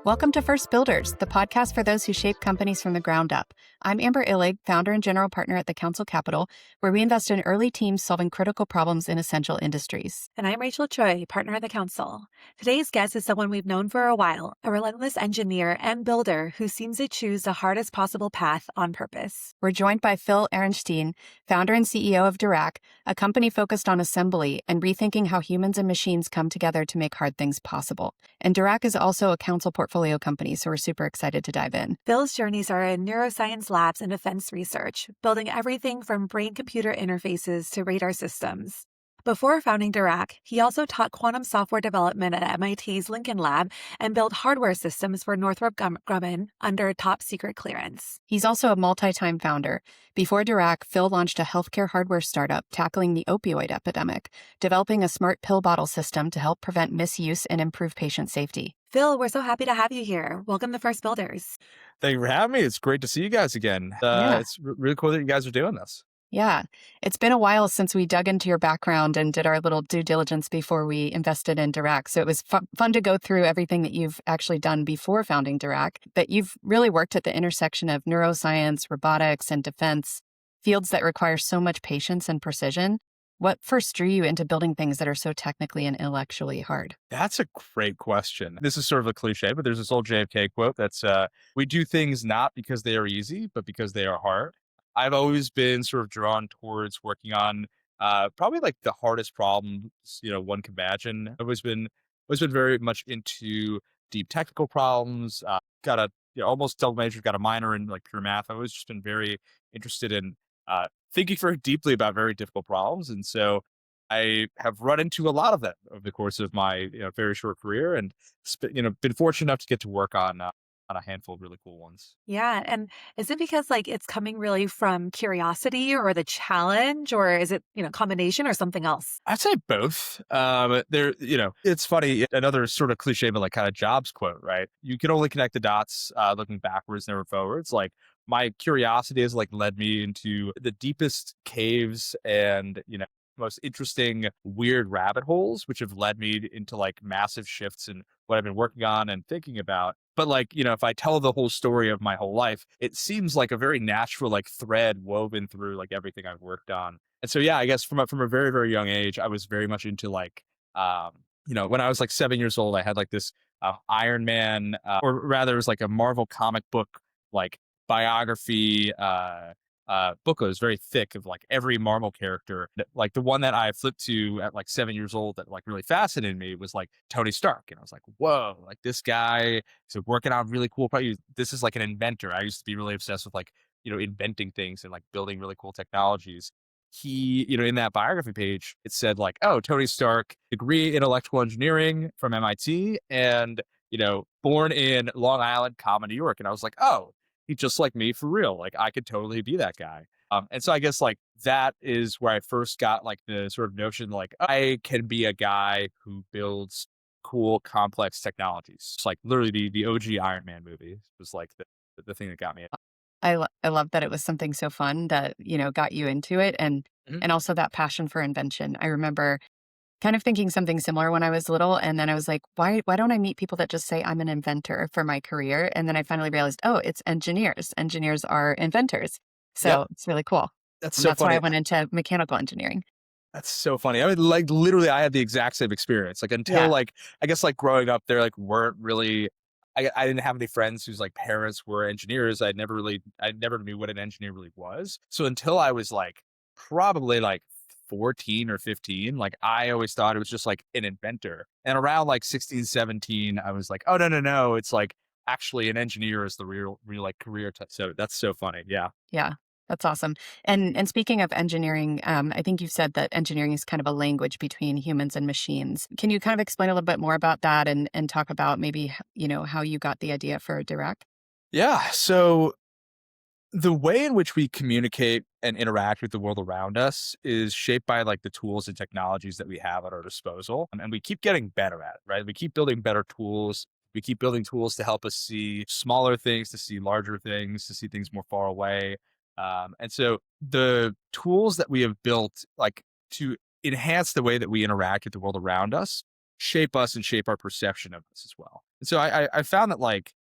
Welcome to First Builders, the podcast for those who shape companies from the ground up. I'm Amber Illig, founder and general partner at the Council Capital, where we invest in early teams solving critical problems in essential industries. And I'm Rachel Tsui, partner at the Council. Today's guest is someone we've known for a while, a relentless engineer and builder who seems to choose the hardest possible path on purpose. We're joined by Filip Aronshtein, founder and CEO of Dirac, a company focused on assembly and rethinking how humans and machines come together to make hard things possible. And Dirac is also a Council portfolio company, so we're super excited to dive in. Phil's journeys are in neuroscience labs and defense research, building everything from brain-computer interfaces to radar systems. Before founding Dirac, he also taught quantum software development at MIT's Lincoln Lab and built hardware systems for Northrop Grumman under top secret clearance. He's also a multi-time founder. Before Dirac, Phil launched a healthcare hardware startup tackling the opioid epidemic, developing a smart pill bottle system to help prevent misuse and improve patient safety. Phil, we're so happy to have you here. Welcome to First Builders. Thank you for having me. It's great to see you guys again. It's really cool that you guys are doing this. Yeah, it's been a while since we dug into your background and did our little due diligence before we invested in Dirac. So it was fun to go through everything that you've actually done before founding Dirac. But you've really worked at the intersection of neuroscience, robotics, and defense, fields that require so much patience and precision. What first drew you into building things that are so technically and intellectually hard? That's a great question. This is sort of a cliche, but there's this old JFK quote that's, we do things not because they are easy, but because they are hard. I've always been sort of drawn towards working on probably like the hardest problems, one can imagine. I've always been very much into deep technical problems. Got a almost double major, got a minor in like pure math. I've always just been very interested in thinking very deeply about very difficult problems, and so I have run into a lot of that over the course of my very short career, and been fortunate enough to get to work on a handful of really cool ones. Yeah. And is it because it's coming really from curiosity or the challenge, or is it, combination or something else? I'd say both. It's funny. Another sort of cliche, but like kind of Jobs quote, right? You can only connect the dots looking backwards, never forwards. Like my curiosity has like led me into the deepest caves and, most interesting, weird rabbit holes, which have led me into like massive shifts in what I've been working on and thinking about. But like, if I tell the whole story of my whole life, it seems like a very natural like thread woven through like everything I've worked on. And so, yeah, I guess from a very, very young age, I was very much into like, when I was like 7 years old, I had like this Iron Man, or rather it was like a Marvel comic book, like biography, book that was very thick of like every Marvel character. Like the one that I flipped to at like 7 years old that like really fascinated me was like Tony Stark. And I was like, whoa, like this guy is working on really cool projects. This is like an inventor. I used to be really obsessed with like, inventing things and like building really cool technologies. He, in that biography page, it said like, oh, Tony Stark, degree in electrical engineering from MIT and, born in Long Island, Common, New York. And I was like, oh, he's just like me for real. Like I could totally be that guy. And so I guess like that is where I first got like the sort of notion, like I can be a guy who builds cool, complex technologies. It's like literally the OG Iron Man movie was like the thing that got me. I love that it was something so fun that, got you into it and Mhm. and also that passion for invention. I remember kind of thinking something similar when I was little. And then I was like, why don't I meet people that just say I'm an inventor for my career? And then I finally realized, oh, it's engineers. Engineers are inventors. So Yep. it's really cool. That's And so that's why I funny. went into mechanical engineering. That's so funny. I mean, like literally I had the exact same experience. Like until Yeah. like, I guess like growing up, there like weren't really, I didn't have any friends whose like parents were engineers. I never knew what an engineer really was. So until I was like probably like 14 or 15, like I always thought it was just like an inventor. And around like 16, 17, I was like, oh, no. It's like actually an engineer is the real like career. So that's so funny. Yeah. Yeah. That's awesome. And speaking of engineering, I think you've said that engineering is kind of a language between humans and machines. Can you kind of explain a little bit more about that and talk about maybe, how you got the idea for Dirac? Yeah. So the way in which we communicate and interact with the world around us is shaped by like the tools and technologies that we have at our disposal. And we keep getting better at it, right? We keep building better tools. We keep building tools to help us see smaller things, to see larger things, to see things more far away. And so the tools that we have built, like to enhance the way that we interact with the world around us, shape us and shape our perception of us as well. And so I found that like,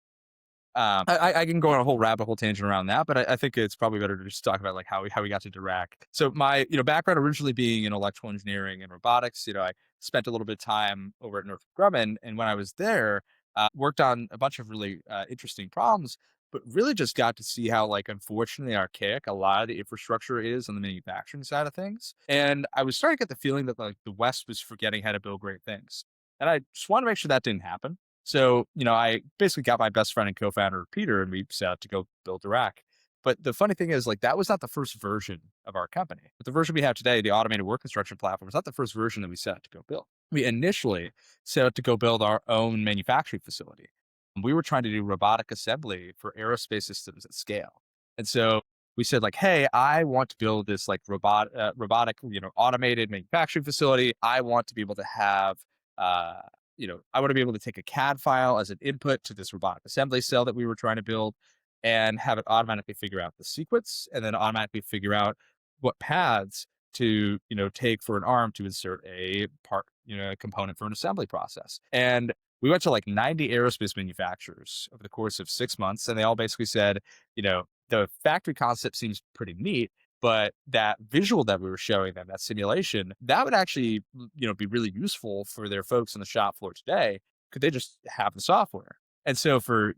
I can go on a whole rabbit hole tangent around that, but I think it's probably better to just talk about like how we got to Dirac. So my background originally being in electrical engineering and robotics, I spent a little bit of time over at Northrop Grumman, and when I was there, worked on a bunch of really interesting problems, but really just got to see how like unfortunately archaic a lot of the infrastructure is on the manufacturing side of things, and I was starting to get the feeling that like the West was forgetting how to build great things, and I just wanted to make sure that didn't happen. So, I basically got my best friend and co-founder, Peter, and we set out to go build Dirac. But the funny thing is, like, that was not the first version of our company. But the version we have today, the automated work construction platform, is not the first version that we set out to go build. We initially set out to go build our own manufacturing facility. We were trying to do robotic assembly for aerospace systems at scale. And so we said, like, hey, I want to build this like robotic, automated manufacturing facility. I want to be able to have uh, I want to be able to take a CAD file as an input to this robotic assembly cell that we were trying to build and have it automatically figure out the sequence and then automatically figure out what paths to, take for an arm to insert a part, a component for an assembly process. And we went to like 90 aerospace manufacturers over the course of 6 months, and they all basically said, the factory concept seems pretty neat, but that visual that we were showing them, that simulation, that would actually, be really useful for their folks on the shop floor today. Could they just have the software? And so for,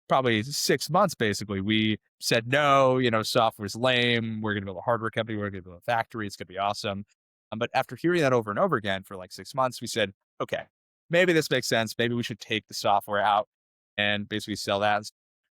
probably 6 months, basically, we said, no, software's lame. We're going to build a hardware company. We're going to build a factory. It's going to be awesome. But after hearing that over and over again for like 6 months, we said, okay, maybe this makes sense. Maybe we should take the software out and basically sell that.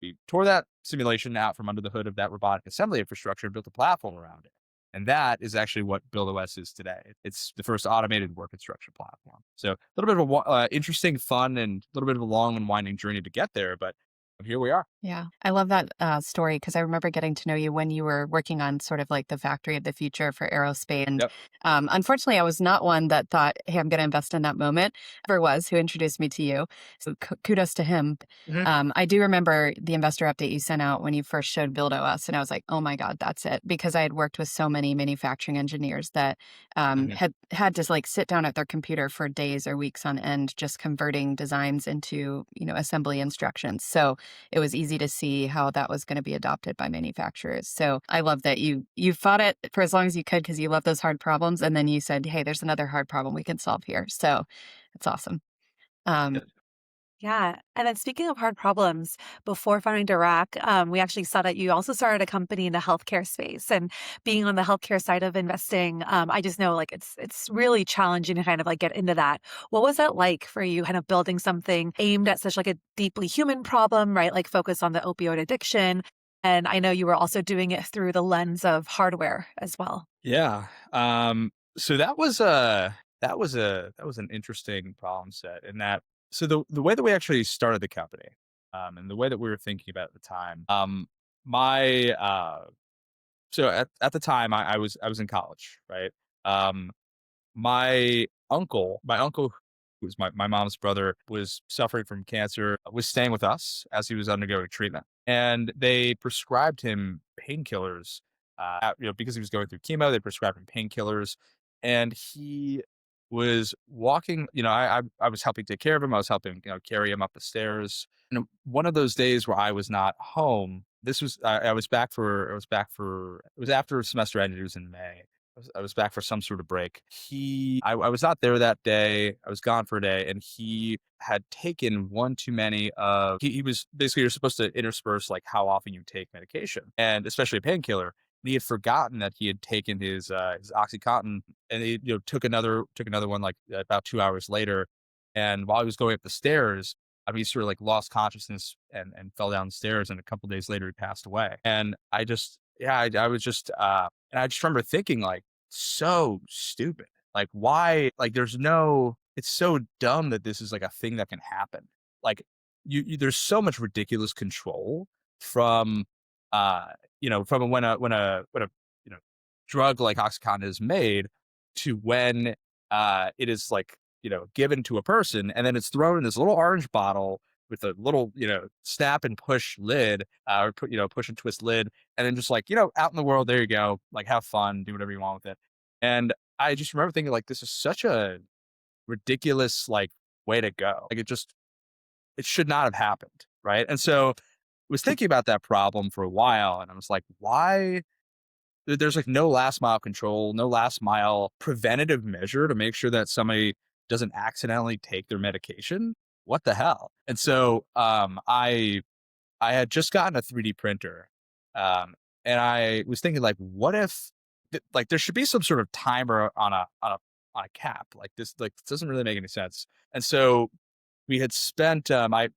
We tore that simulation out from under the hood of that robotic assembly infrastructure and built a platform around it. And that is actually what BuildOS is today. It's the first automated work instruction platform. So a little bit of a interesting, fun, and a little bit of a long and winding journey to get there, but here we are. Yeah, I love that story because I remember getting to know you when you were working on sort of like the factory of the future for aerospace. And Yep. unfortunately, I was not one that thought, hey, I'm going to invest in that moment. Ever was who introduced me to you. So kudos to him. Mhm. I do remember the investor update you sent out when you first showed BuildOS. And I was like, oh my God, that's it. Because I had worked with so many manufacturing engineers that Mhm. had to like sit down at their computer for days or weeks on end, just converting designs into, assembly instructions. So it was easy to see how that was going to be adopted by manufacturers. So I love that you fought it for as long as you could because you love those hard problems. And then you said, hey, there's another hard problem we can solve here. So it's awesome. Um, Yeah. And then speaking of hard problems, before founding Dirac, we actually saw that you also started a company in the healthcare space. And being on the healthcare side of investing, I just know like it's really challenging to kind of like get into that. What was that like for you, kind of building something aimed at such like a deeply human problem, right? Like focus on the opioid addiction. And I know you were also doing it through the lens of hardware as well. Yeah. So that was an interesting problem set in that. So the way that we actually started the company, and the way that we were thinking about it at the time, my so at the time I was in college, right? Um, my uncle, who was my mom's brother, was suffering from cancer, was staying with us as he was undergoing treatment. And they prescribed him painkillers, because he was going through chemo, they prescribed him painkillers. And he was walking, I was helping take care of him. I was helping, carry him up the stairs. And one of those days where I was not home, this was, it was after a semester ended, it was in May. I was back for some sort of break. I was not there that day. I was gone for a day, and he had taken one too many of. He was basically, you're supposed to intersperse like how often you take medication, and especially a painkiller. And he had forgotten that he had taken his OxyContin, and he took another one like about 2 hours later. And while he was going up the stairs, he sort of like lost consciousness and fell down the stairs. And a couple days later, he passed away. And I just, yeah, I was just, and I just remember thinking like, so stupid. Like, why? Like, it's so dumb that this is like a thing that can happen. Like, there's so much ridiculous control from, from when a, you know, drug like OxyContin is made to when, it is like, given to a person and then it's thrown in this little orange bottle with a little, snap and push lid, or put, push and twist lid. And then just like, out in the world, there you go, like have fun, do whatever you want with it. And I just remember thinking like, this is such a ridiculous like way to go. Like it should not have happened. Right. And so I was thinking about that problem for a while and I was like, why there's like no last mile control, no last mile preventative measure to make sure that somebody doesn't accidentally take their medication. What the hell? And so I had just gotten a 3D printer, um, and I was thinking like, what if like there should be some sort of timer on a cap like this? Like this doesn't really make any sense. And so we had spent my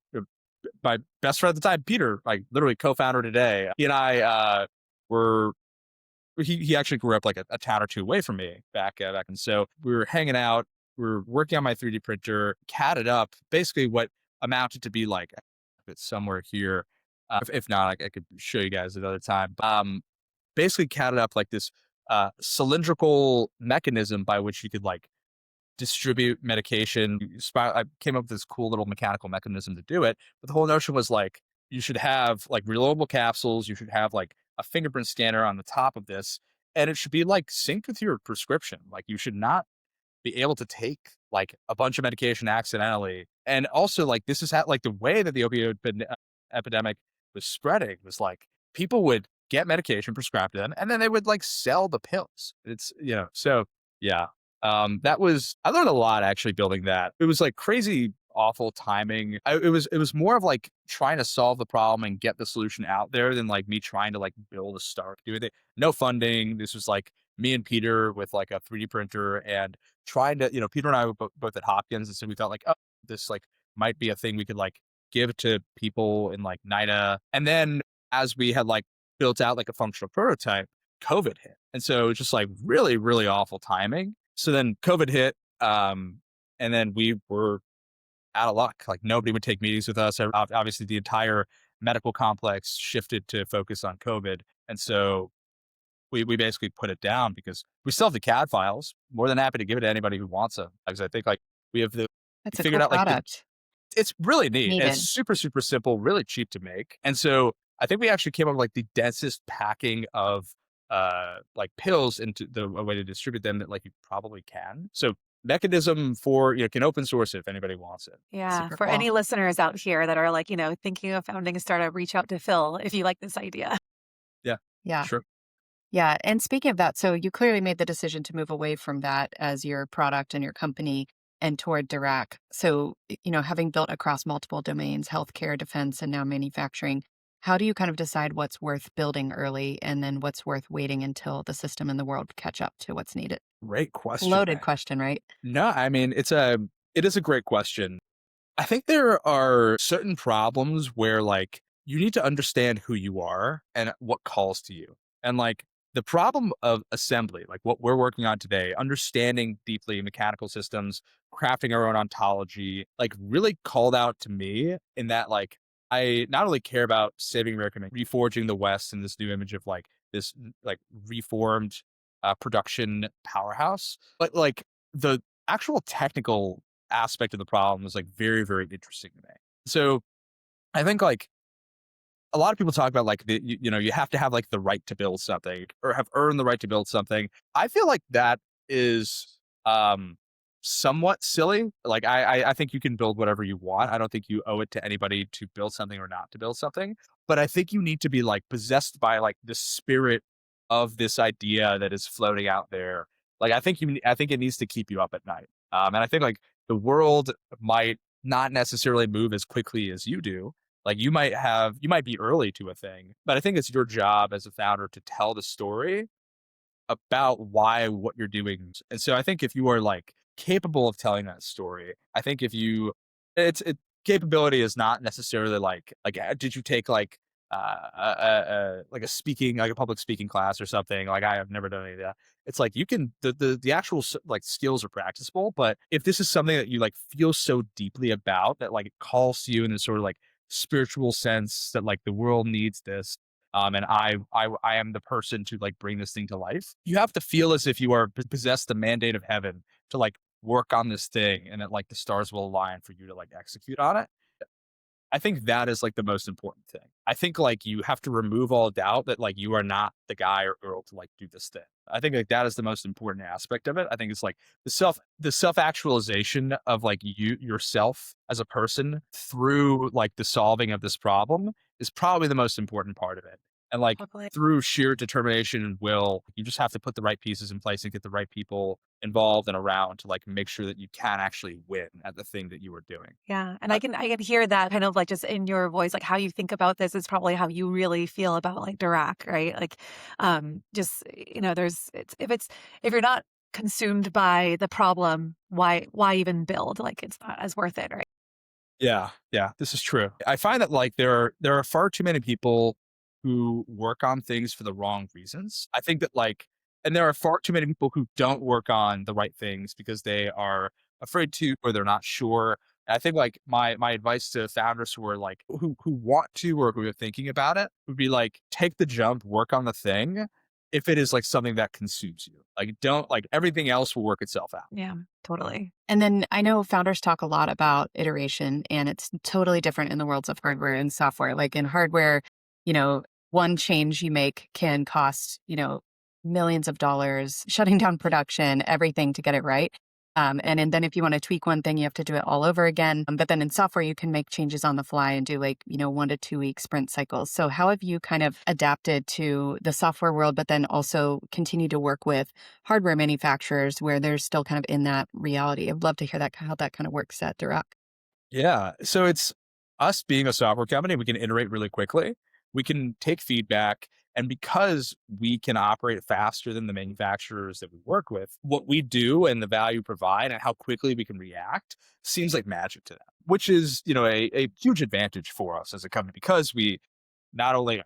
best friend at the time, Peter, like literally co-founder today. He and I were he actually grew up like a town or two away from me back, and so we were hanging out. We were working on my 3D printer, catted up, basically what amounted to be like it's somewhere here. If not, I could show you guys another time. Basically catted up like this cylindrical mechanism by which you could like distribute medication. I came up with this cool little mechanical mechanism to do it. But the whole notion was like, you should have like reloadable capsules. You should have like a fingerprint scanner on the top of this. And it should be like synced with your prescription. Like you should not be able to take like a bunch of medication accidentally. And also like this is how like the way that the opioid epidemic was spreading was like people would get medication prescribed to them and then they would like sell the pills. It's, so yeah. I learned a lot actually building that. It was like crazy, awful timing. It was more of like trying to solve the problem and get the solution out there than like me trying to like build a startup. Do it. No funding. This was like me and Peter with like a 3D printer and trying to, Peter and I were both at Hopkins. And so we thought like, oh, this like might be a thing we could like give to people in like NIDA. And then as we had like built out like a functional prototype, COVID hit. And so it was just like really, really awful timing. So then COVID hit, and then we were out of luck. Like nobody would take meetings with us. Obviously, the entire medical complex shifted to focus on COVID, and so we basically put it down because we still have the CAD files. More than happy to give it to anybody who wants them. Because I think like we have That's a figured cool out like product. it's really neat. And Needed. it's super, super simple, really cheap to make. And so I think we actually came up with like the densest packing of like pills into a way to distribute them that like you probably can. So mechanism for, can open source it if anybody wants it. Yeah. Super For cool. any listeners out here that are like, thinking of founding a startup, reach out to Phil if you like this idea. Yeah, Yeah. sure. Yeah. And speaking of that, so you clearly made the decision to move away from that as your product and your company and toward Dirac. So, having built across multiple domains, healthcare, defense, and now manufacturing, how do you kind of decide what's worth building early and then what's worth waiting until the system and the world catch up to what's needed? Great question. Loaded question, right? No, I mean, it is a great question. I think there are certain problems where like you need to understand who you are and what calls to you. And like the problem of assembly, like what we're working on today, understanding deeply mechanical systems, crafting our own ontology, like really called out to me in that like I not only care about saving America and reforging the West in this new image of like this like reformed production powerhouse, but like the actual technical aspect of the problem is like very, very interesting to me. So I think like a lot of people talk about like you have to have like the right to build something or have earned the right to build something. I feel like that is somewhat silly. Like I think you can build whatever you want. I don't think you owe it to anybody to build something or not to build something. But I think you need to be like possessed by like the spirit of this idea that is floating out there. Like I think it needs to keep you up at night. And I think like the world might not necessarily move as quickly as you do. Like you might be early to a thing, but I think it's your job as a founder to tell the story about why what you're doing. And so I think if you are like capable of telling that story, I think if you capability is not necessarily like did you take like a speaking like a public speaking class or something. Like I have never done any of that. It's like you can the actual like skills are practicable, but if this is something that you like feel so deeply about that like it calls to you in this sort of like spiritual sense that like the world needs this, and I am the person to like bring this thing to life. You have to feel as if you are possess the mandate of heaven to like work on this thing, and that like the stars will align for you to like execute on it. I think that is like the most important thing. I think like you have to remove all doubt that like you are not the guy or girl to like do this thing. I think like that is the most important aspect of it. I think it's like the self actualization of like you yourself as a person through like the solving of this problem is probably the most important part of it. And like Totally. through sheer determination and will, you just have to put the right pieces in place and get the right people involved and around to like make sure that you can actually win at the thing that you are doing. Yeah, and Uh, I can hear that kind of like just in your voice, like how you think about this is probably how you really feel about like Dirac, right? Like, just there's if you're not consumed by the problem, why even build? Like, it's not as worth it, right? Yeah, yeah, this is true. I find that like there are far too many people who work on things for the wrong reasons. I think that like and there are far too many people who don't work on the right things because they are afraid to or they're not sure. And I think like my advice to founders who are like who want to or who are thinking about it would be like take the jump, work on the thing if it is like something that consumes you. Like don't like everything else will work itself out. Yeah, totally. And then I know founders talk a lot about iteration, and it's totally different in the worlds of hardware and software. Like in hardware, you know, one change you make can cost, millions of dollars, shutting down production, everything to get it right. And then if you want to tweak one thing, you have to do it all over again. But then in software, you can make changes on the fly and do like, 1 to 2 week sprint cycles. So how have you kind of adapted to the software world, but then also continue to work with hardware manufacturers where they're still kind of in that reality? I'd love to hear that, how that kind of works at Dirac. Yeah. So it's us being a software company, we can iterate really quickly. We can take feedback. And because we can operate faster than the manufacturers that we work with, what we do and the value provide and how quickly we can react seems like magic to them, which is, a huge advantage for us as a company because we not only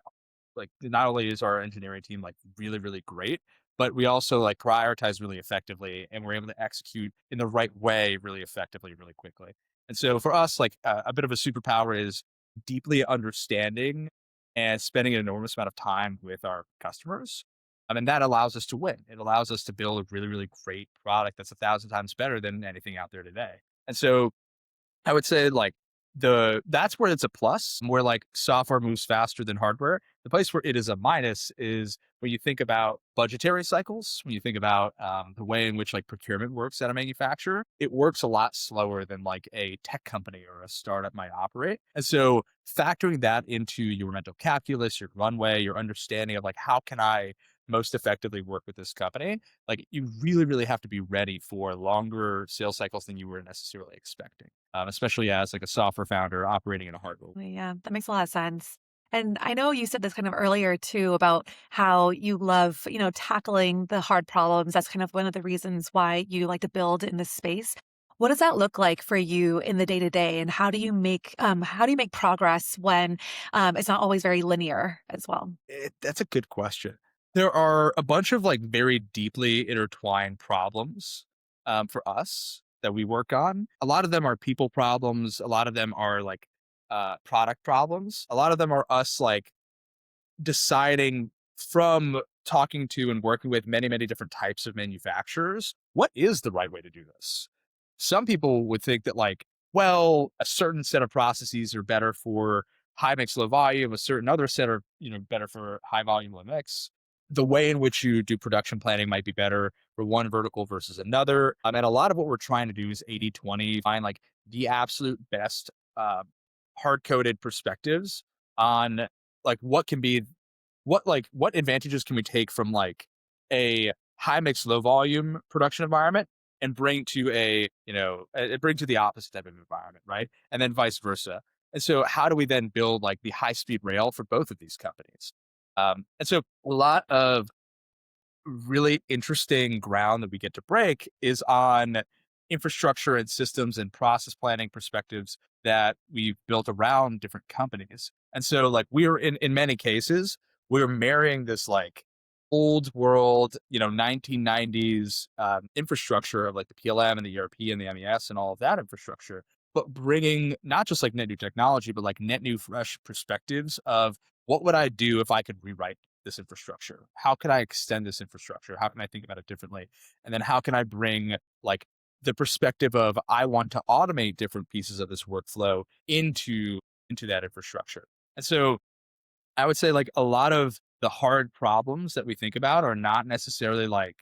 not only is our engineering team like really, really great, but we also like prioritize really effectively and we're able to execute in the right way really effectively, really quickly. And so for us, like a bit of a superpower is deeply understanding and spending an enormous amount of time with our customers. I mean, that allows us to win. It allows us to build a really, really great product that's 1,000 times better than anything out there today. And so I would say like that's where it's a plus, where like software moves faster than hardware. The place where it is a minus is when you think about budgetary cycles, when you think about the way in which like procurement works at a manufacturer, it works a lot slower than like a tech company or a startup might operate. And so factoring that into your mental calculus, your runway, your understanding of like how can I most effectively work with this company, like you really, really have to be ready for longer sales cycles than you were necessarily expecting, especially as like a software founder operating in a hardware. Well, yeah, that makes a lot of sense. And I know you said this kind of earlier too about how you love, tackling the hard problems. That's kind of one of the reasons why you like to build in this space. What does that look like for you in the day to day, and how do you make progress when it's not always very linear as well? That's a good question. There are a bunch of like very deeply intertwined problems for us that we work on. A lot of them are people problems. A lot of them are like product problems. A lot of them are us like deciding from talking to and working with many, many different types of manufacturers, what is the right way to do this? Some people would think that like, well, a certain set of processes are better for high mix, low volume, a certain other set are, better for high volume, low mix. The way in which you do production planning might be better for one vertical versus another. And a lot of what we're trying to do is 80/20, find like the absolute best hard coded perspectives on like what advantages can we take from like a high mix low volume production environment and bring to the opposite type of environment, right? And then vice versa. And so how do we then build like the high speed rail for both of these companies? And so a lot of really interesting ground that we get to break is on infrastructure and systems and process planning perspectives that we've built around different companies. And so like we're in many cases, we're marrying this like old world, 1990s infrastructure of like the PLM and the ERP and the MES and all of that infrastructure, but bringing not just like net new technology, but like net new fresh perspectives of what would I do if I could rewrite this infrastructure? How can I extend this infrastructure? How can I think about it differently? And then how can I bring like the perspective of I want to automate different pieces of this workflow into into that infrastructure. And so I would say like a lot of the hard problems that we think about are not necessarily like,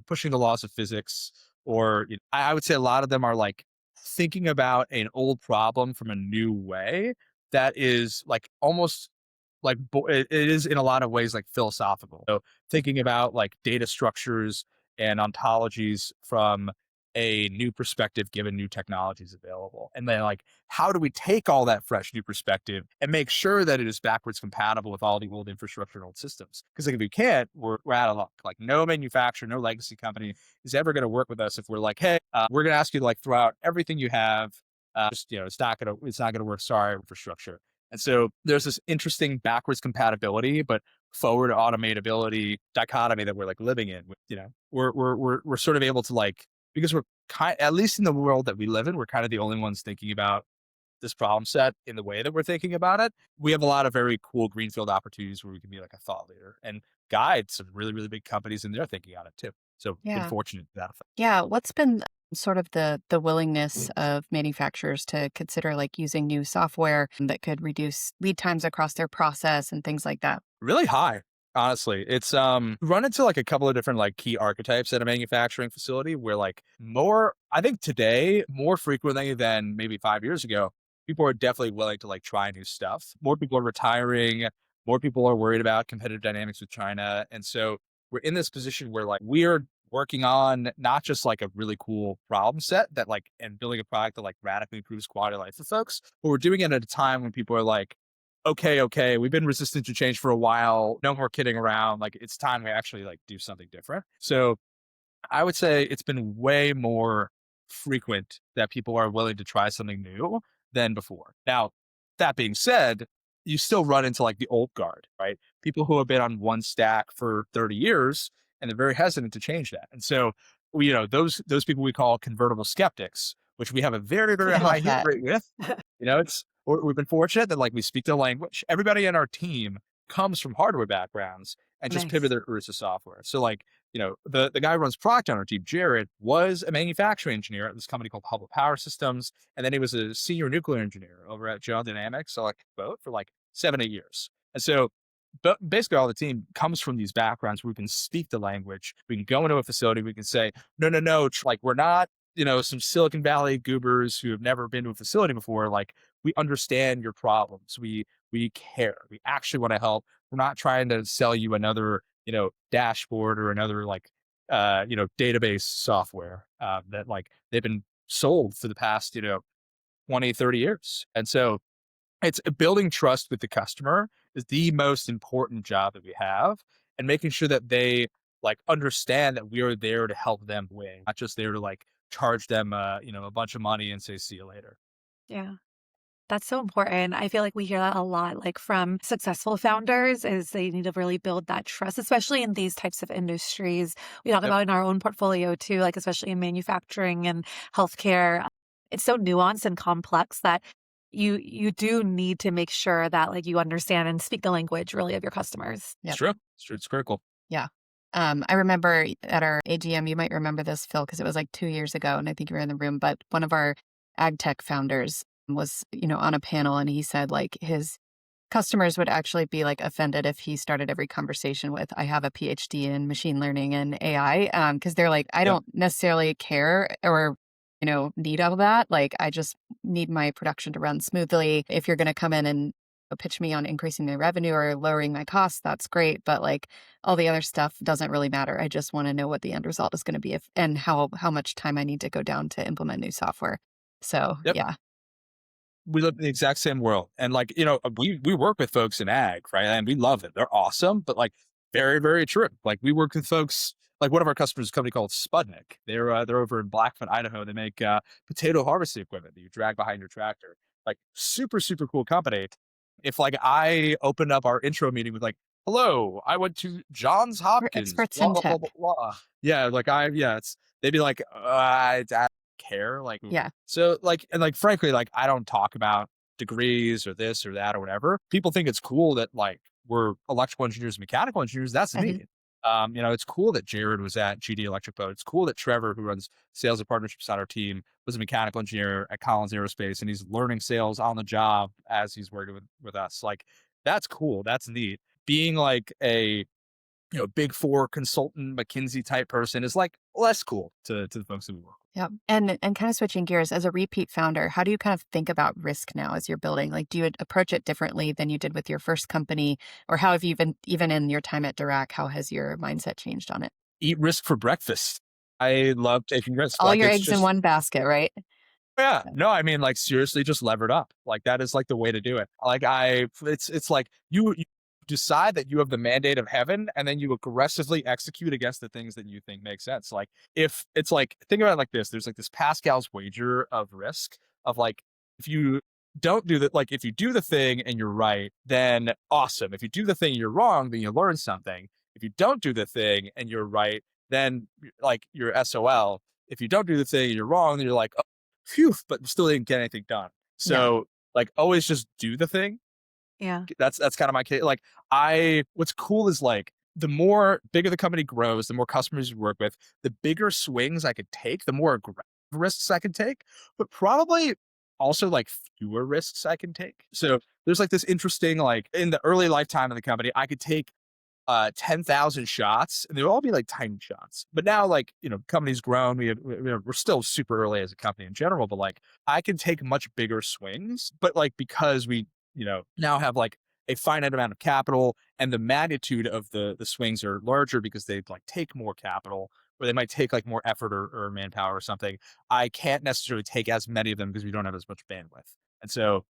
pushing the laws of physics or, I would say a lot of them are like thinking about an old problem from a new way that is like almost like it is in a lot of ways like philosophical. So thinking about like data structures and ontologies from a new perspective given new technologies available. And then like how do we take all that fresh new perspective and make sure that it is backwards compatible with all the old infrastructure and old systems? Because like if we can't, we're out of luck. Like no manufacturer, no legacy company is ever going to work with us if we're like, hey, we're going to ask you to like throw out everything you have. It's not gonna work. Sorry, infrastructure. And so there's this interesting backwards compatibility, but forward automatability dichotomy that we're like living in. We're sort of able to like, because we're at least in the world that we live in, we're kind of the only ones thinking about this problem set in the way that we're thinking about it. We have a lot of very cool greenfield opportunities where we can be like a thought leader and guide some really, really big companies in their thinking on it too. So been Yeah. fortunate to that effect. Yeah. What's been sort of the willingness of manufacturers to consider like using new software that could reduce lead times across their process and things like that? Really high, honestly. It's run into like a couple of different like key archetypes at a manufacturing facility where like I think today, more frequently than maybe 5 years ago, people are definitely willing to like try new stuff. More people are retiring, more people are worried about competitive dynamics with China. And so we're in this position where like we're working on not just like a really cool problem set that like and building a product that like radically improves quality of life for folks, but we're doing it at a time when people are like, okay, we've been resistant to change for a while. No more kidding around. Like it's time we actually like do something different. So I would say it's been way more frequent that people are willing to try something new than before. Now, that being said, you still run into like the old guard, right? People who have been on one stack for 30 years and they're very hesitant to change that. And so, those people we call convertible skeptics, which we have a very, very I high love hit that. rate with. We've been fortunate that like we speak the language. Everybody in our team comes from hardware backgrounds and just pivot Nice. their careers to software. So like, the guy who runs product on our team, Jared, was a manufacturing engineer at this company called Public Power Systems. And then he was a senior nuclear engineer over at General Dynamics, so like both for like 7, 8 years. And so but basically all the team comes from these backgrounds where we can speak the language. We can go into a facility. We can say, no, like we're not, some Silicon Valley goobers who have never been to a facility before. Like we understand your problems. We care. We actually want to help. We're not trying to sell you another, dashboard or another like, database software that like they've been sold for the past, 20, 30 years. And so it's building trust with the customer is the most important job that we have, and making sure that they like understand that we are there to help them win, not just there to like charge them, a bunch of money and say, see you later. Yeah. That's so important. I feel like we hear that a lot, like from successful founders, is they need to really build that trust, especially in these types of industries. We talk Yep. about in our own portfolio too, like especially in manufacturing and healthcare. It's so nuanced and complex that you do need to make sure that like you understand and speak the language really of your customers. It's Yep. true. It's true. It's critical. Yeah. I remember at our AGM, you might remember this, Phil, because it was like 2 years ago, and I think you were in the room, but one of our ag tech founders was, on a panel, and he said like his customers would actually be like offended if he started every conversation with, I have a PhD in machine learning and AI, because they're like, I Yep. don't necessarily care or, need all that. Like, I just need my production to run smoothly. If you're going to come in and pitch me on increasing my revenue or lowering my costs, that's great. But like all the other stuff doesn't really matter. I just want to know what the end result is going to be and how much time I need to go down to implement new software. So Yep. yeah. We live in the exact same world. And like, we work with folks in ag, right? And we love it. They're awesome, but like very, very true. Like we work with folks, like one of our customers is a company called Sputnik. They're over in Blackfoot, Idaho. They make potato harvesting equipment that you drag behind your tractor. Like super, super cool company. If like I opened up our intro meeting with like, hello, I went to Johns We're Hopkins, experts blah, in blah, blah, tech. blah, blah. Yeah, like they'd be like, I don't care. Like, Yeah. so like, and like, frankly, like I don't talk about degrees or this or that or whatever. People think it's cool that like we're electrical engineers, mechanical engineers. That's Mhm. me. It's cool that Jared was at GD Electric Boat. It's cool that Trevor, who runs sales and partnerships on our team, was a mechanical engineer at Collins Aerospace, and he's learning sales on the job as he's working with us. Like, that's cool. That's neat. Being like a big four consultant, McKinsey type person is like less cool to the folks that we work with. Yep. And kind of switching gears, as a repeat founder, how do you kind of think about risk now as you're building? Like, do you approach it differently than you did with your first company? Or how have you even in your time at Dirac, how has your mindset changed on it? Eat risk for breakfast. I love taking risks. All Like, your it's eggs in just, one basket, right? yeah, Yeah. no, I mean, like, seriously, just levered up. Like, that is like the way to do it. Like, it's like you decide that you have the mandate of heaven, and then you aggressively execute against the things that you think make sense. Like, if it's like, think about it like this: there's like this Pascal's wager of risk of like, if you don't do that, like, if you do the thing and you're right, then awesome. If you do the thing and you're wrong, then you learn something. If you don't do the thing and you're right, then like you're SOL. If you don't do the thing and you're wrong, then you're like, phew, but still didn't get anything done. Yeah. So like, always just do the thing. Yeah. That's kind of my case. Like, what's cool is like, the more bigger the company grows, the more customers you work with, the bigger swings I could take, the more aggressive risks I can take, but probably also like fewer risks I can take. So there's like this interesting, like, in the early lifetime of the company, I could take 10,000 shots, and they would all be like tiny shots. But now, like, company's grown. We're still super early as a company in general, but like, I can take much bigger swings. But like, because we, now have like a finite amount of capital, and the magnitude of the swings are larger because they like take more capital, or they might take like more effort or manpower or something. I can't necessarily take as many of them because we don't have as much bandwidth. And so,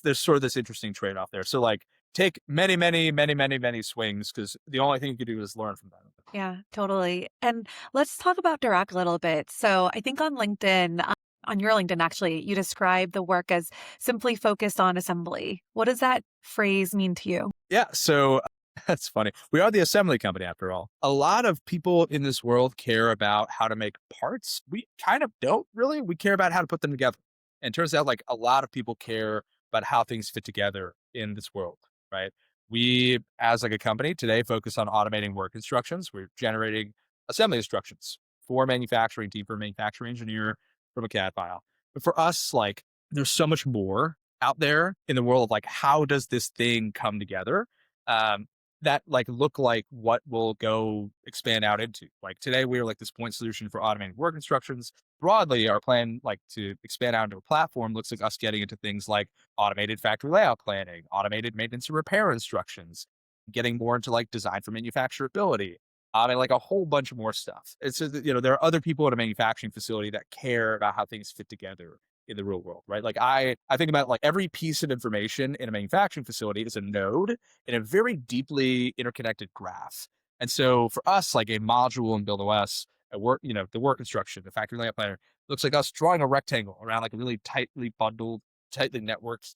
there's sort of this interesting trade-off there. So like, take many, many, many, many, many swings, because the only thing you can do is learn from them. Yeah, totally. And let's talk about Dirac a little bit. So I think on LinkedIn, on your LinkedIn, actually, you describe the work as simply focused on assembly. What does that phrase mean to you? Yeah. So that's funny. We are the assembly company after all. A lot of people in this world care about how to make parts. We kind of don't really. We care about how to put them together. And it turns out like a lot of people care about how things fit together in this world, right? We, as like a company today, focus on automating work instructions. We're generating assembly instructions for manufacturing team, for a manufacturing engineer, from a CAD file. But for us, like, there's so much more out there in the world of like, how does this thing come together? Um, that like look like what will go expand out into. Like, today we are like this point solution for automating work instructions. Broadly, our plan, like, to expand out into a platform, looks like us getting into things like automated factory layout planning, automated maintenance and repair instructions, getting more into like design for manufacturability, and like a whole bunch of more stuff. It's just that, there are other people in a manufacturing facility that care about how things fit together in the real world, right? Like, I think about like every piece of information in a manufacturing facility is a node in a very deeply interconnected graph. And so for us, like, a module in BuildOS, a work, the work instruction, the factory layout planner, looks like us drawing a rectangle around like a really tightly bundled, tightly networked,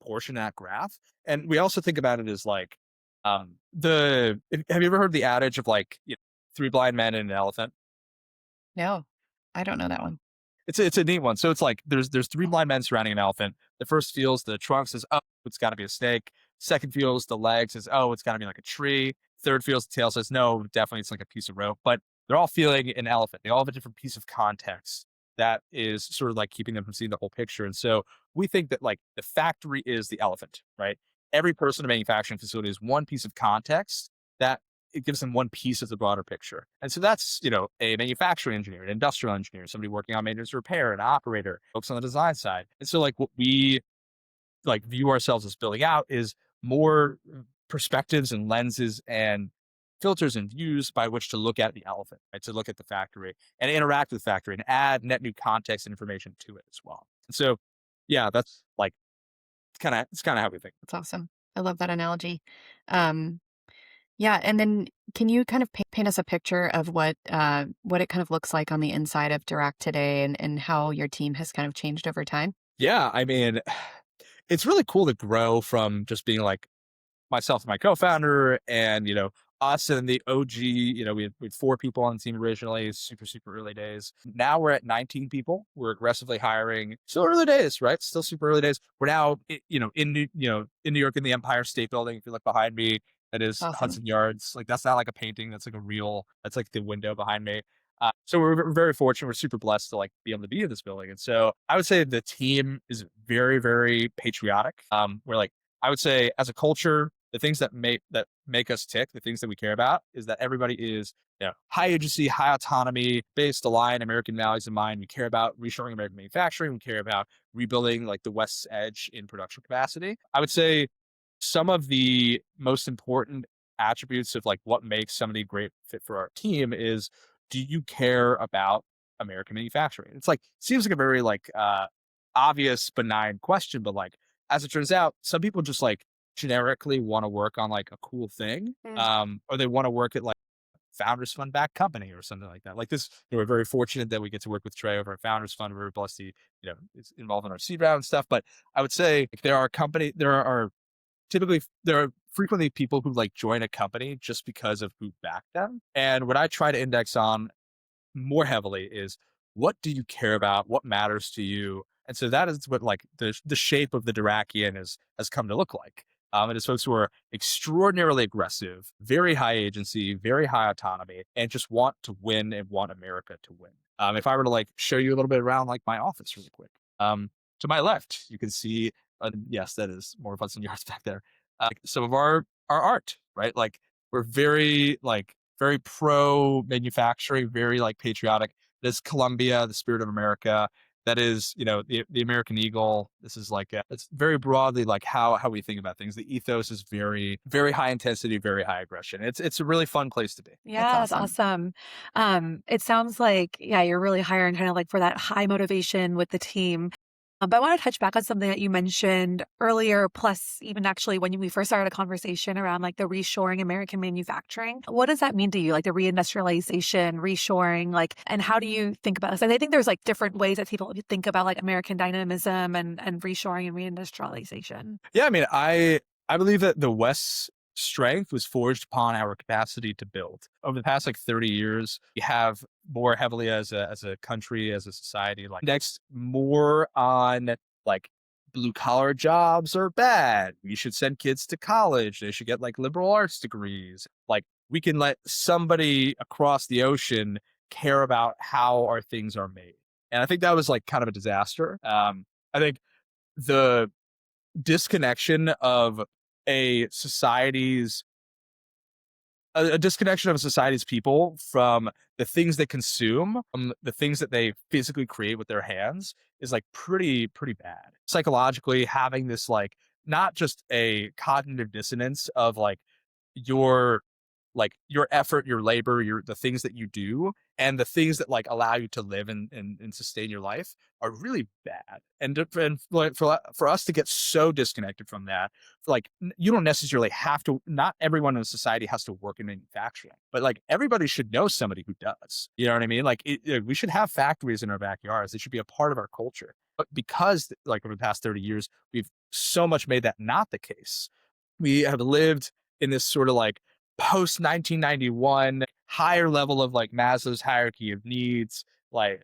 portion of that graph. And we also think about it as like, have you ever heard the adage of like, three blind men and an elephant? No, I don't know that one. It's a neat one. So it's like, there's three blind men surrounding an elephant. The first feels the trunk, says, oh, it's got to be a snake. Second feels the leg, says, oh, it's got to be like a tree. Third feels the tail, says, no, definitely it's like a piece of rope. But they're all feeling an elephant. They all have a different piece of context that is sort of like keeping them from seeing the whole picture. And so we think that like the factory is the elephant, right? Every person in a manufacturing facility is one piece of context that it gives them one piece of the broader picture. And so that's, a manufacturing engineer, an industrial engineer, somebody working on maintenance repair, an operator, folks on the design side. And so like, what we like view ourselves as building out is more perspectives and lenses and filters and views by which to look at the elephant, right? To look at the factory and interact with the factory and add net new context and information to it as well. And so, yeah, that's like, it's kind of how we think. That's awesome. I love that analogy. Um, yeah, and then can you kind of paint us a picture of what it kind of looks like on the inside of Dirac today, and how your team has kind of changed over time? Yeah, I mean, it's really cool to grow from just being like myself and my co-founder and, us and the OG, we had four people on the team originally, super, super early days. Now we're at 19 people. We're aggressively hiring. Still early days, right? Still super early days. We're now, in New York, in the Empire State Building. If you look behind me, that is Awesome. Hudson Yards. Like that's not like a painting. That's like a real. That's like the window behind me. So we're very fortunate. We're super blessed to like be able to be in this building. And so I would say the team is very, very patriotic. We're like I would say as a culture, the things that make us tick, the things that we care about, is that everybody is high agency, high autonomy, based align American values in mind. We care about reshoring American manufacturing. We care about rebuilding like the West's edge in production capacity. I would say some of the most important attributes of like what makes somebody a great fit for our team is, do you care about American manufacturing? It's like seems like a very like obvious benign question, but like as it turns out, some people just like generically want to work on like a cool thing, Mm. or they want to work at like founders fund backed company or something like that. Like this, we're very fortunate that we get to work with Trey over at Founders Fund. We're blessed to, is involved in our seed round and stuff. But I would say like, there are frequently people who like join a company just because of who backed them. And what I try to index on more heavily is, what do you care about? What matters to you? And so that is what like the shape of the Diracian has come to look like. It is folks who are extraordinarily aggressive, very high agency, very high autonomy, and just want to win and want America to win. If I were to like show you a little bit around like my office really quick, to my left, you can see, yes, that is more Hudson Yards back there. Some of our art, right? Like we're very pro manufacturing, very like patriotic. This Columbia, the spirit of America. That is, the American Eagle. This is like it's very broadly like how we think about things. The ethos is very, very high intensity, very high aggression. It's a really fun place to be. That's Yeah, that's awesome. awesome. It sounds like, yeah, you're really hiring kind of like for that high motivation with the team. But I want to touch back on something that you mentioned earlier, plus even actually when we first started a conversation around like the reshoring American manufacturing. What does that mean to you? Like the reindustrialization, reshoring, like, and how do you think about this? And I think there's like different ways that people think about like American dynamism and reshoring and reindustrialization. Yeah, I mean, I believe that the West's strength was forged upon our capacity to build. Over the past like 30 years, we have more heavily as a country, as a society, like indexed more on like blue collar jobs are bad. We should send kids to college. They should get like liberal arts degrees. Like we can let somebody across the ocean care about how our things are made. And I think that was like kind of a disaster. I think the disconnection of a society's a disconnection of society's people from the things they consume, the things that they physically create with their hands, is like pretty bad. Psychologically, having this like not just a cognitive dissonance of your your effort, your labor, the things that you do, and the things that like allow you to live and sustain your life are really bad. And like for us to get so disconnected from that, like you don't necessarily have to. Not everyone in society has to work in manufacturing, but like everybody should know somebody who does. You know what I mean? Like we should have factories in our backyards. They should be a part of our culture. But because like over the past 30 years, we've so much made that not the case. We have lived in this sort of like post 1991 higher level of like Maslow's hierarchy of needs, like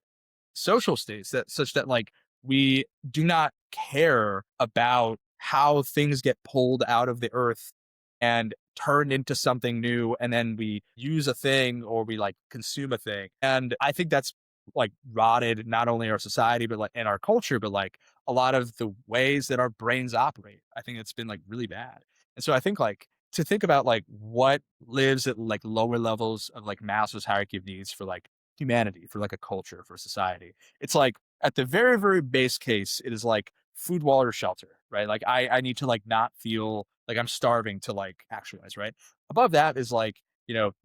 social states that such that like we do not care about how things get pulled out of the earth and turned into something new, and then we use a thing or we like consume a thing. And I think that's like rotted not only our society but like in our culture, but like a lot of the ways that our brains operate. I think it's been like really bad. And so I think like to think about like what lives at like lower levels of like Maslow's hierarchy of needs for like humanity, for like a culture, for society. It's like at the very, very base case, it is like food, water, shelter, right? Like I need to like not feel like I'm starving to like actualize, right? Above that is like,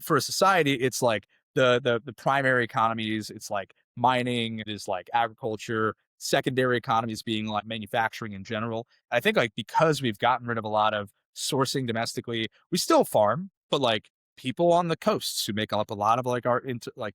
for a society, it's like the primary economies, it's like mining, it is like agriculture, secondary economies being like manufacturing in general. I think like because we've gotten rid of a lot of sourcing domestically, we still farm, but like people on the coasts who make up a lot of like our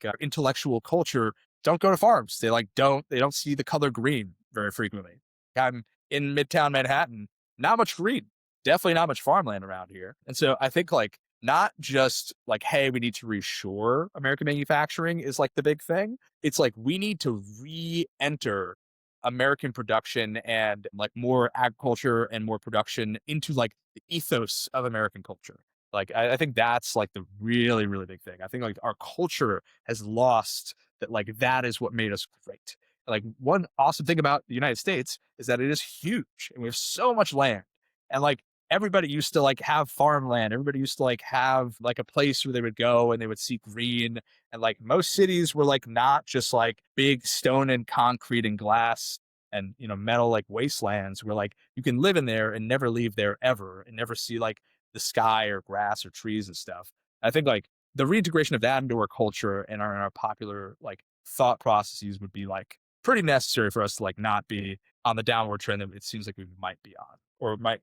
our intellectual culture don't go to farms. They don't see the color green very frequently. I'm in Midtown Manhattan, not much green, definitely not much farmland around here. And so I think like not just like, hey, we need to reshore American manufacturing is like the big thing. It's like we need to re-enter American production and like more agriculture and more production into like the ethos of American culture. Like, I think that's like the really, really big thing. I think like our culture has lost that, like, that is what made us great. Like, one awesome thing about the United States is that it is huge and we have so much land. And like everybody used to like have farmland. Everybody used to like have like a place where they would go and they would see green. And like most cities were like not just like big stone and concrete and glass and, metal like wastelands where like you can live in there and never leave there ever and never see like the sky or grass or trees and stuff. I think like the reintegration of that into our culture and our popular like thought processes would be like pretty necessary for us to like not be on the downward trend that it seems like we might be on or might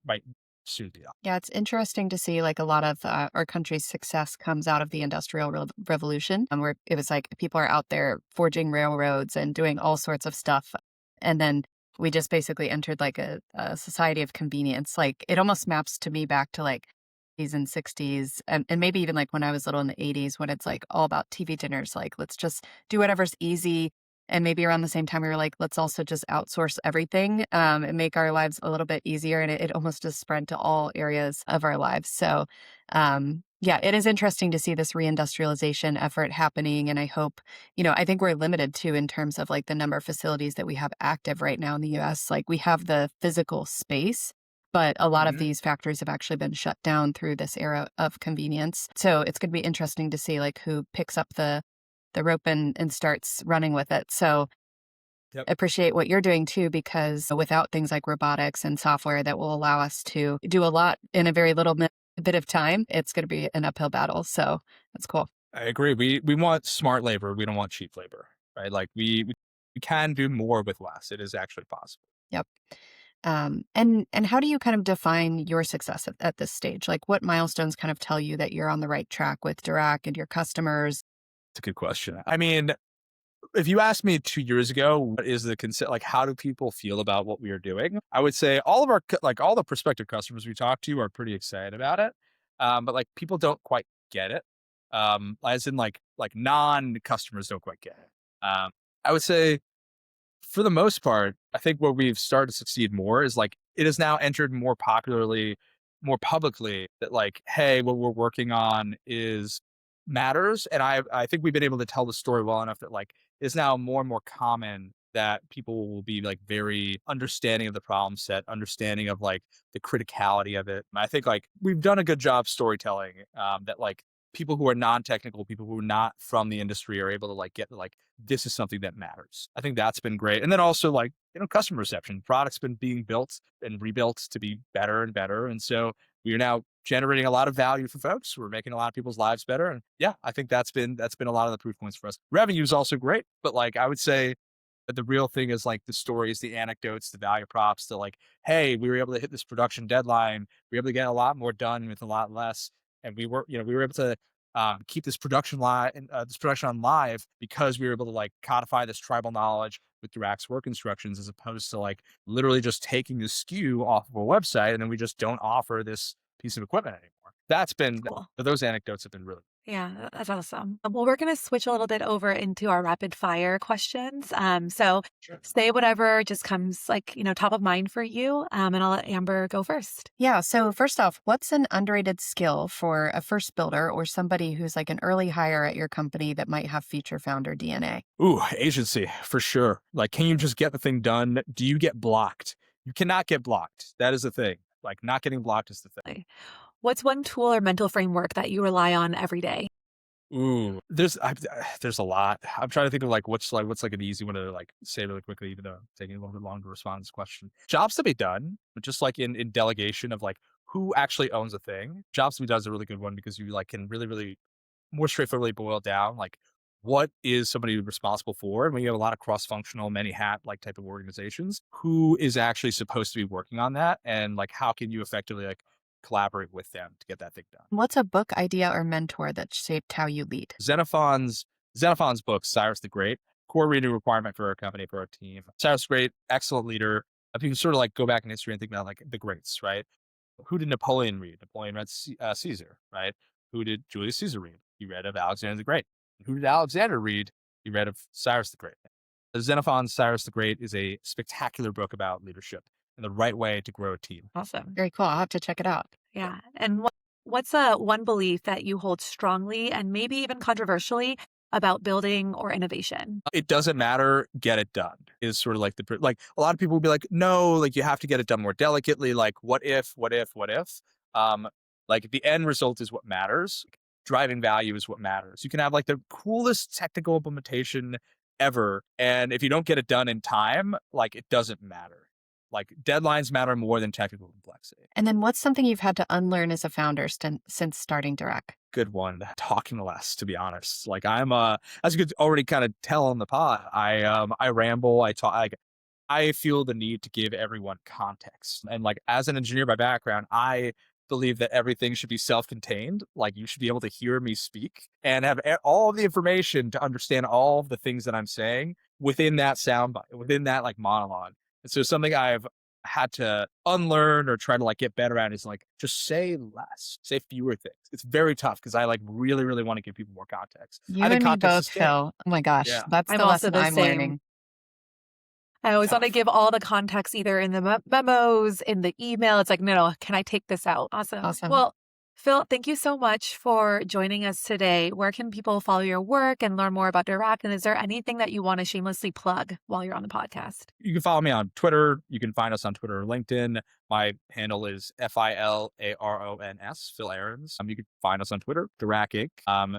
soon be on. Yeah, it's interesting to see like a lot of our country's success comes out of the Industrial Revolution, where it was like people are out there forging railroads and doing all sorts of stuff. And then we just basically entered like a society of convenience. Like it almost maps to me back to like 50s and 60s, and maybe even like when I was little in the 80s, when it's like all about TV dinners. Like, let's just do whatever's easy. And maybe around the same time, we were like, let's also just outsource everything and make our lives a little bit easier. And it almost just spread to all areas of our lives. So, yeah, it is interesting to see this reindustrialization effort happening. And I hope, I think we're limited too in terms of like the number of facilities that we have active right now in the US. Like we have the physical space, but a lot of Mhm. these factories have actually been shut down through this era of convenience. So it's going to be interesting to see like who picks up the rope and starts running with it. So Yep. appreciate what you're doing too, because without things like robotics and software that will allow us to do a lot in a very little bit of time, it's going to be an uphill battle. So that's cool. I agree. We want smart labor. We don't want cheap labor, right? Like we can do more with less. It is actually possible. Yep. And how do you kind of define your success at this stage? Like what milestones kind of tell you that you're on the right track with Dirac and your customers? It's a good question. I mean, if you asked me 2 years ago, what is the consent? Like, how do people feel about what we are doing? I would say all of our, like all the prospective customers we talk to are pretty excited about it. But like people don't quite get it. As in like non-customers don't quite get it. I would say for the most part, I think where we've started to succeed more is like it has now entered more popularly, more publicly that like, hey, what we're working on is matters. And I think we've been able to tell the story well enough that like it's now more and more common that people will be like very understanding of the problem set, understanding of like the criticality of it. And I think like we've done a good job storytelling that like people who are non-technical, people who are not from the industry are able to like get like this is something that matters. I think that's been great. And then also like, customer reception, product's been being built and rebuilt to be better and better. And so we are now generating a lot of value for folks. We're making a lot of people's lives better. And yeah, I think that's been a lot of the proof points for us. Revenue is also great, but like I would say that the real thing is like the stories, the anecdotes, the value props, the like, hey, we were able to hit this production deadline. We were able to get a lot more done with a lot less. And we were able to keep this production this production on live because we were able to like codify this tribal knowledge with Dirac's work instructions, as opposed to like literally just taking the SKU off of a website and then we just don't offer this piece of equipment anymore. Cool. Those anecdotes have been really Yeah, that's awesome. Well, we're going to switch a little bit over into our rapid fire questions. So sure. say whatever just comes like, top of mind for you. And I'll let Amber go first. Yeah. So first off, what's an underrated skill for a first builder or somebody who's like an early hire at your company that might have feature founder DNA? Ooh, agency for sure. Like, can you just get the thing done? Do you get blocked? You cannot get blocked. That is the thing. Like, not getting blocked is the thing. What's one tool or mental framework that you rely on every day? Ooh, there's a lot. I'm trying to think of like what's like an easy one to like say really quickly, even though I'm taking a little bit long to respond to this question. Jobs to be done, but just like in delegation of like who actually owns a thing. Jobs to be done is a really good one because you like can really, really more straightforwardly boil down like what is somebody responsible for. And when you have a lot of cross-functional, many hat like type of organizations, who is actually supposed to be working on that, and like how can you effectively like collaborate with them to get that thing done. What's a book, idea, or mentor that shaped how you lead? Xenophon's book, Cyrus the Great, core reading requirement for our company, for our team. Cyrus the Great, excellent leader. If you can sort of like go back in history and think about like the greats, right? Who did Napoleon read? Napoleon read Caesar, right? Who did Julius Caesar read? He read of Alexander the Great. Who did Alexander read? He read of Cyrus the Great. Xenophon's Cyrus the Great is a spectacular book about leadership and the right way to grow a team. Awesome. Very cool. I'll have to check it out. Yeah. And what's a one belief that you hold strongly and maybe even controversially about building or innovation? It doesn't matter, get it done is sort of like like a lot of people will be like, no, like you have to get it done more delicately. Like what if? Um, like the end result is what matters. Driving value is what matters. You can have like the coolest technical implementation ever. And if you don't get it done in time, like it doesn't matter. Like deadlines matter more than technical complexity. And then what's something you've had to unlearn as a founder since starting Dirac? Good one. Talking less, to be honest. Like I'm as you could already kind of tell on the pod, I ramble, I talk, like I feel the need to give everyone context. And like as an engineer by background, I believe that everything should be self-contained. Like you should be able to hear me speak and have all of the information to understand all of the things that I'm saying within that soundbite, within that like monologue. And so something I've had to unlearn or try to like get better at is like just say less, say fewer things. It's very tough because I like really, really want to give people more context. You I think and me context both, is king. Phil. Oh my gosh, Yeah. that's I'm the also lesson the I'm same. learning. I always want to Tough. give all the context either in the memos, in the email. It's like, no, can I take this out? Awesome. Awesome. Well, Phil, thank you so much for joining us today. Where can people follow your work and learn more about Dirac? And is there anything that you want to shamelessly plug while you're on the podcast? You can follow me on Twitter. You can find us on Twitter or LinkedIn. My handle is FILARONS, Phil Aarons. You can find us on Twitter, Dirac Inc.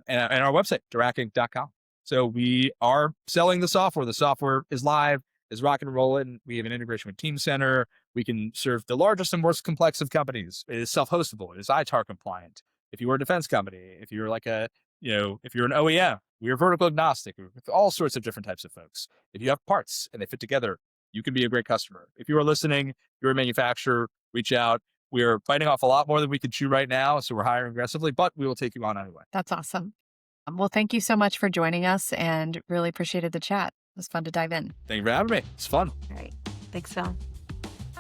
And our website, diracinc.com. So we are selling the software. The software is live, is rock and rolling. We have an integration with Team Center. We can serve the largest and most complex of companies. It is self-hostable. It is ITAR compliant. If you were a defense company, if you're like if you're an OEM, we are vertical agnostic with all sorts of different types of folks. If you have parts and they fit together, you can be a great customer. If you are listening, you're a manufacturer, reach out. We are biting off a lot more than we can chew right now, so we're hiring aggressively, but we will take you on anyway. That's awesome. Well, thank you so much for joining us and really appreciated the chat. It was fun to dive in. Thank you for having me. It's fun. All right. Thanks, Phil.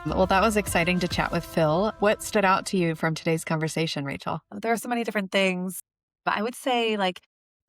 Well, that was exciting to chat with Phil. What stood out to you from today's conversation, Rachel? There are so many different things, but I would say like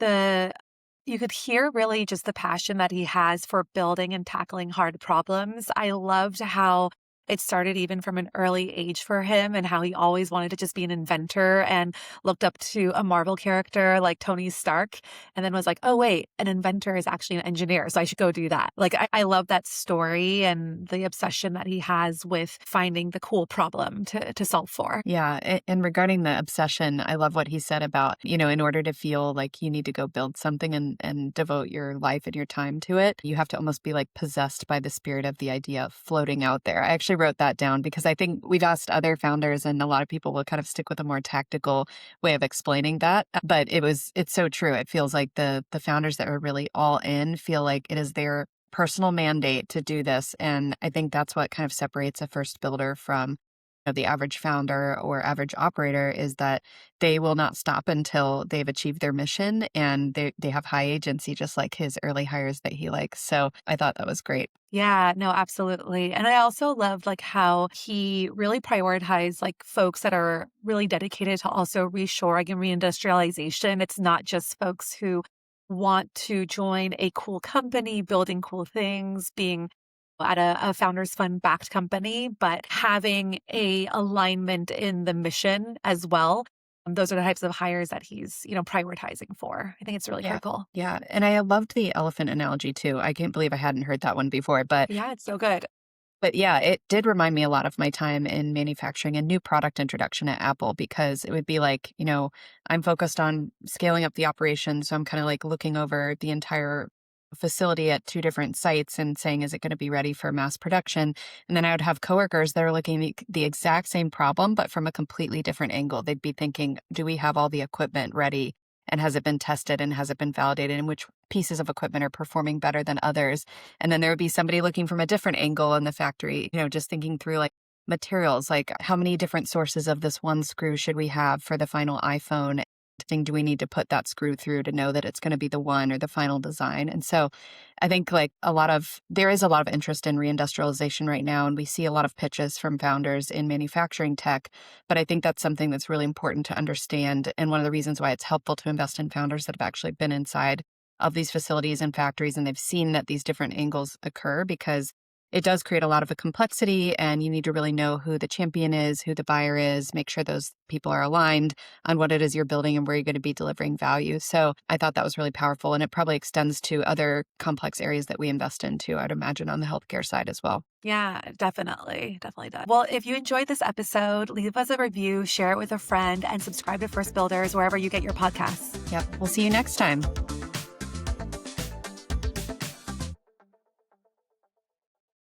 you could hear really just the passion that he has for building and tackling hard problems. I loved how it started even from an early age for him and how he always wanted to just be an inventor and looked up to a Marvel character like Tony Stark and then was like, oh, wait, an inventor is actually an engineer. So I should go do that. Like, I love that story and the obsession that he has with finding the cool problem to solve for. Yeah. And regarding the obsession, I love what he said about, in order to feel like you need to go build something and devote your life and your time to it, you have to almost be like possessed by the spirit of the idea of floating out there. I actually wrote that down because I think we've asked other founders and a lot of people will kind of stick with a more tactical way of explaining that. But it's so true. It feels like the founders that are really all in feel like it is their personal mandate to do this. And I think that's what kind of separates a first builder from the average founder or average operator is that they will not stop until they've achieved their mission and they have high agency, just like his early hires that he likes. So I thought that was great. Yeah, no, absolutely. And I also loved like how he really prioritized like folks that are really dedicated to also reshoring and reindustrialization. It's not just folks who want to join a cool company, building cool things, being at a founders fund backed company, but having a alignment in the mission as well. Those are the types of hires that he's, prioritizing for. I think it's really critical. Yeah. And I loved the elephant analogy too. I can't believe I hadn't heard that one before, but Yeah, it's so good. But yeah, it did remind me a lot of my time in manufacturing and new product introduction at Apple because it would be like, I'm focused on scaling up the operation. So I'm kind of like looking over the entire facility at two different sites and saying, is it going to be ready for mass production? And then I would have coworkers that are looking at the exact same problem, but from a completely different angle. They'd be thinking, do we have all the equipment ready? And has it been tested and has it been validated? And which pieces of equipment are performing better than others? And then there would be somebody looking from a different angle in the factory, just thinking through like materials, like how many different sources of this one screw should we have for the final iPhone? Do we need to put that screw through to know that it's going to be the one or the final design? And so I think like there is a lot of interest in reindustrialization right now. And we see a lot of pitches from founders in manufacturing tech. But I think that's something that's really important to understand. And one of the reasons why it's helpful to invest in founders that have actually been inside of these facilities and factories and they've seen that these different angles occur because it does create a lot of a complexity, and you need to really know who the champion is, who the buyer is, make sure those people are aligned on what it is you're building and where you're going to be delivering value. So I thought that was really powerful, and it probably extends to other complex areas that we invest in too, I'd imagine on the healthcare side as well. Yeah, definitely. Definitely does. Well, if you enjoyed this episode, leave us a review, share it with a friend, and subscribe to First Builders wherever you get your podcasts. Yep. We'll see you next time.